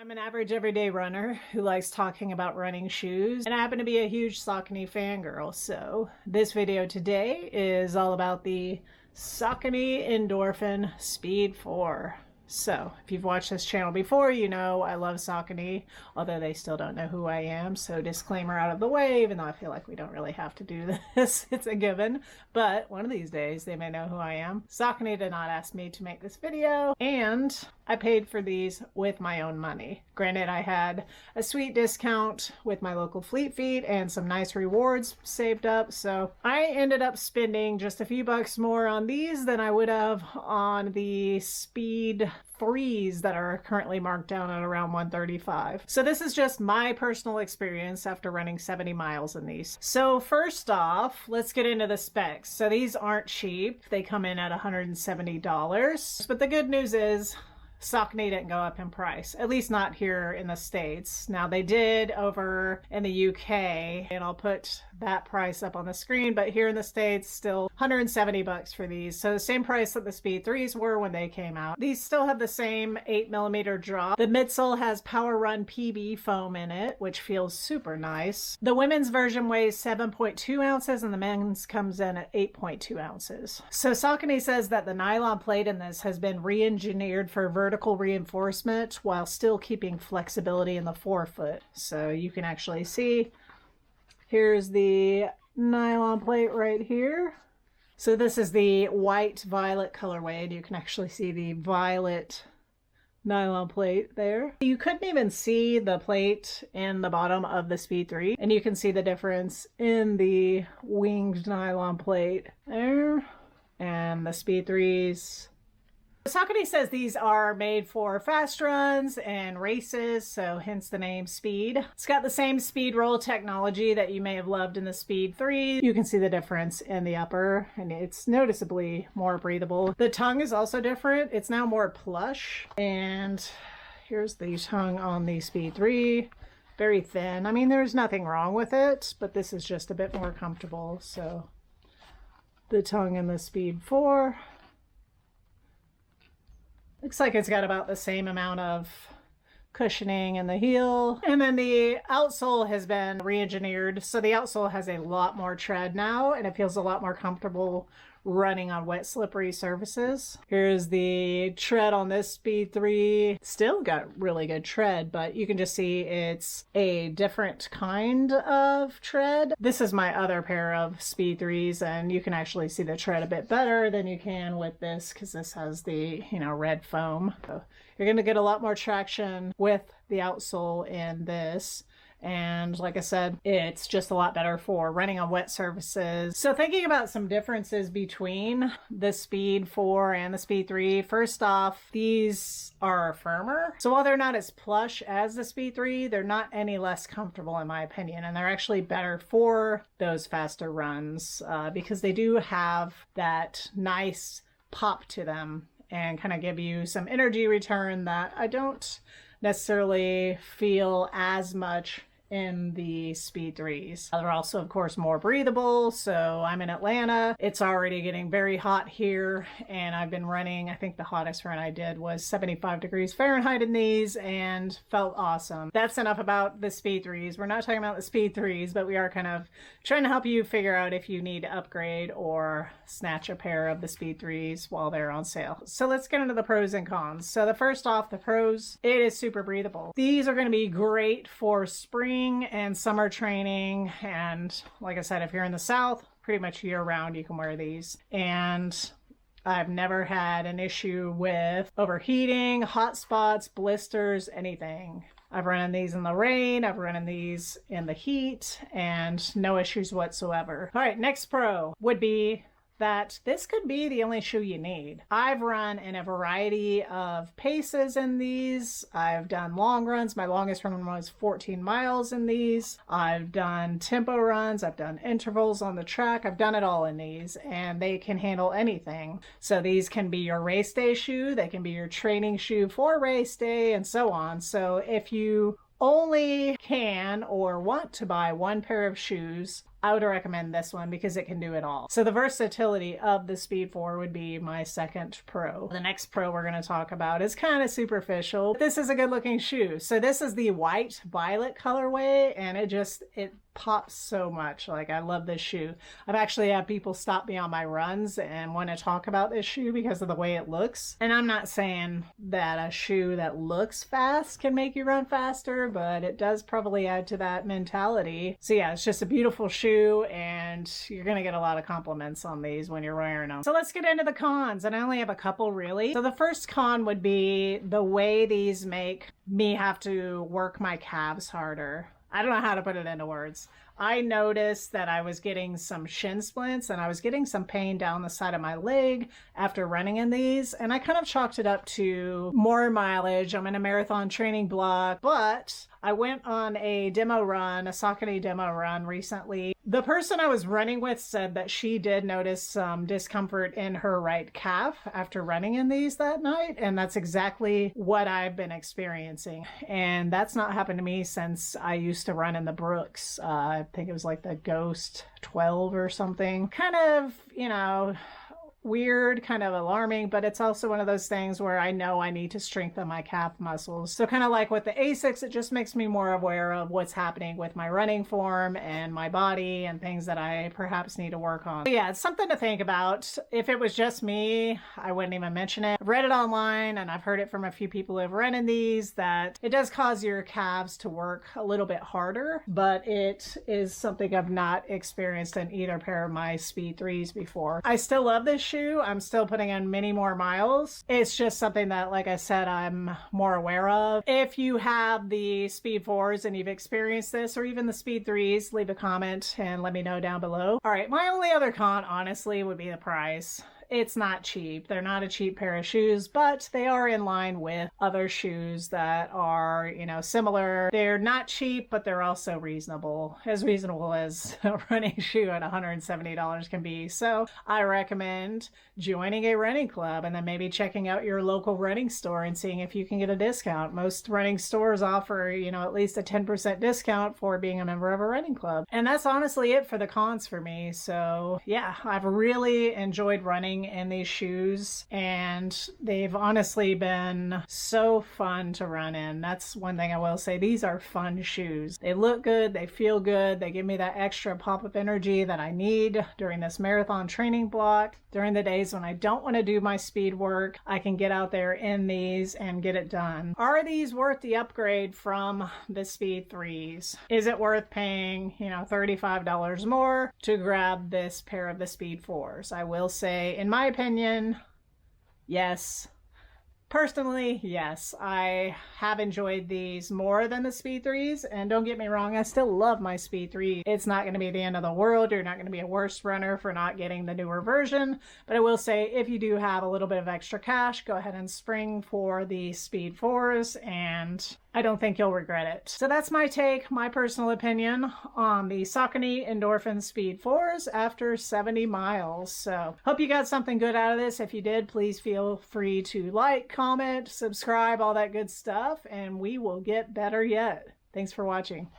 I'm an average everyday runner who likes talking about running shoes, and I happen to be a huge Saucony fangirl, so this video today is all about the Saucony Endorphin Speed 4. So, if you've watched this channel before, you know I love Saucony, although they still don't know who I am, so disclaimer out of the way, even though I feel like we don't really have to do this, it's a given, but one of these days they may know who I am. Saucony did not ask me to make this video, and I paid for these with my own money. Granted, I had a sweet discount with my local Fleet Feet and some nice rewards saved up, so I ended up spending just a few bucks more on these than I would have on the Speed 3s that are currently marked down at around $135. So this is just my personal experience after running 70 miles in these. So first off, let's get into the specs. So these aren't cheap. They come in at $170. But the good news is Saucony didn't go up in price, at least not here in the States. Now they did over in the UK, and I'll put that price up on the screen, but here in the States, still 170 bucks for these. So the same price that the Speed 3s were when they came out. These still have the same 8mm drop. The midsole has Power Run PB foam in it, which feels super nice. The women's version weighs 7.2 ounces and the men's comes in at 8.2 ounces. So Saucony says that the nylon plate in this has been re-engineered for vertical reinforcement while still keeping flexibility in the forefoot. So you can actually see, here's the nylon plate right here. So this is the white violet colorway, and you can actually see the violet nylon plate there. You couldn't even see the plate in the bottom of the Speed 3, and you can see the difference in the winged nylon plate there and the Speed 3s. Saucony says these are made for fast runs and races, so hence the name Speed. It's got the same speed roll technology that you may have loved in the Speed 3. You can see the difference in the upper, and it's noticeably more breathable. The tongue is also different. It's now more plush, and here's the tongue on the Speed 3. Very thin. I mean, there's nothing wrong with it, but this is just a bit more comfortable. So the tongue in the Speed 4. Looks like it's got about the same amount of cushioning in the heel. And then the outsole has been re-engineered. So the outsole has a lot more tread now, and it feels a lot more comfortable running on wet, slippery surfaces. Here's the tread on this Speed 3. Still got really good tread, but you can just see it's a different kind of tread. This is my other pair of Speed 3s, and you can actually see the tread a bit better than you can with this, because this has the, red foam. So you're going to get a lot more traction with the outsole in this. And like I said, it's just a lot better for running on wet surfaces. So thinking about some differences between the Speed 4 and the Speed 3, first off, these are firmer. So while they're not as plush as the Speed 3, they're not any less comfortable in my opinion. And they're actually better for those faster runs because they do have that nice pop to them and kind of give you some energy return that I don't necessarily feel as much in the Speed 3s. They're also, of course, more breathable. So I'm in Atlanta. It's already getting very hot here, and I've been running, I think the hottest run I did was 75 degrees Fahrenheit in these and felt awesome. That's enough about the Speed 3s. We're not talking about the Speed 3s, but we are kind of trying to help you figure out if you need to upgrade or snatch a pair of the Speed 3s while they're on sale. So let's get into the pros and cons. So the first off, the pros, it is super breathable. These are going to be great for spring and summer training, and like I said, if you're in the South, pretty much year-round you can wear these. And I've never had an issue with overheating, hot spots, blisters, anything. I've run in these in the rain, I've run in these in the heat, and no issues whatsoever. All right, next pro would be that this could be the only shoe you need. I've run in a variety of paces in these. I've done long runs. My longest run was 14 miles in these. I've done tempo runs. I've done intervals on the track. I've done it all in these, and they can handle anything. So these can be your race day shoe. They can be your training shoe for race day, and so on. So if you only can or want to buy one pair of shoes I would recommend this one because it can do it all. So the versatility of the Speed 4 would be my second pro. The next pro we're going to talk about is kind of superficial. This is a good looking shoe. So this is the white violet colorway, and it pops so much. Like, I love this shoe. I've actually had people stop me on my runs and want to talk about this shoe because of the way it looks. And I'm not saying that a shoe that looks fast can make you run faster, but it does probably add to that mentality. So yeah, it's just a beautiful shoe, and you're gonna get a lot of compliments on these when you're wearing them. So let's get into the cons, and I only have a couple really. So the first con would be the way these make me have to work my calves harder. I don't know how to put it into words. I noticed that I was getting some shin splints and I was getting some pain down the side of my leg after running in these, and I kind of chalked it up to more mileage. I'm in a marathon training block, but I went on a demo run, a Saucony demo run recently. The person I was running with said that she did notice some discomfort in her right calf after running in these that night, and that's exactly what I've been experiencing. And that's not happened to me since I used to run in the Brooks. I think it was like the Ghost 12 or something. Kind of, you know, weird, kind of alarming, but it's also one of those things where I know I need to strengthen my calf muscles. So kind of like with the Asics, it just makes me more aware of what's happening with my running form and my body and things that I perhaps need to work on. So yeah, it's something to think about. If it was just me, I wouldn't even mention it. I've read it online and I've heard it from a few people who have run in these that it does cause your calves to work a little bit harder, but it is something I've not experienced in either pair of my Speed 3s before. I still love this shoe. I'm still putting in many more miles. It's just something that, like I said, I'm more aware of. If you have the Speed 4s and you've experienced this, or even the Speed 3s, leave a comment and let me know down below. All right, my only other con, honestly, would be the price. It's not cheap. They're not a cheap pair of shoes, but they are in line with other shoes that are, you know, similar. They're not cheap, but they're also reasonable as a running shoe at $170 can be. So I recommend joining a running club and then maybe checking out your local running store and seeing if you can get a discount. Most running stores offer, you know, at least a 10% discount for being a member of a running club. And that's honestly it for the cons for me. So yeah, I've really enjoyed running in these shoes, and they've honestly been so fun to run in. That's one thing I will say. These are fun shoes. They look good, they feel good, they give me that extra pop of energy that I need during this marathon training block. During the days when I don't want to do my speed work, I can get out there in these and get it done. Are these worth the upgrade from the Speed 3s? Is it worth paying, you know, $35 more to grab this pair of the Speed 4s? I will say, in my opinion, yes. Personally, yes, I have enjoyed these more than the Speed 3s, and don't get me wrong, I still love my Speed 3. It's not going to be the end of the world. You're not going to be a worse runner for not getting the newer version, but I will say if you do have a little bit of extra cash, go ahead and spring for the Speed 4s, and I don't think you'll regret it. So that's my take, my personal opinion on the Saucony Endorphin Speed 4s after 70 miles. So hope you got something good out of this. If you did, please feel free to like, comment, subscribe, all that good stuff, and we will get better yet. Thanks for watching.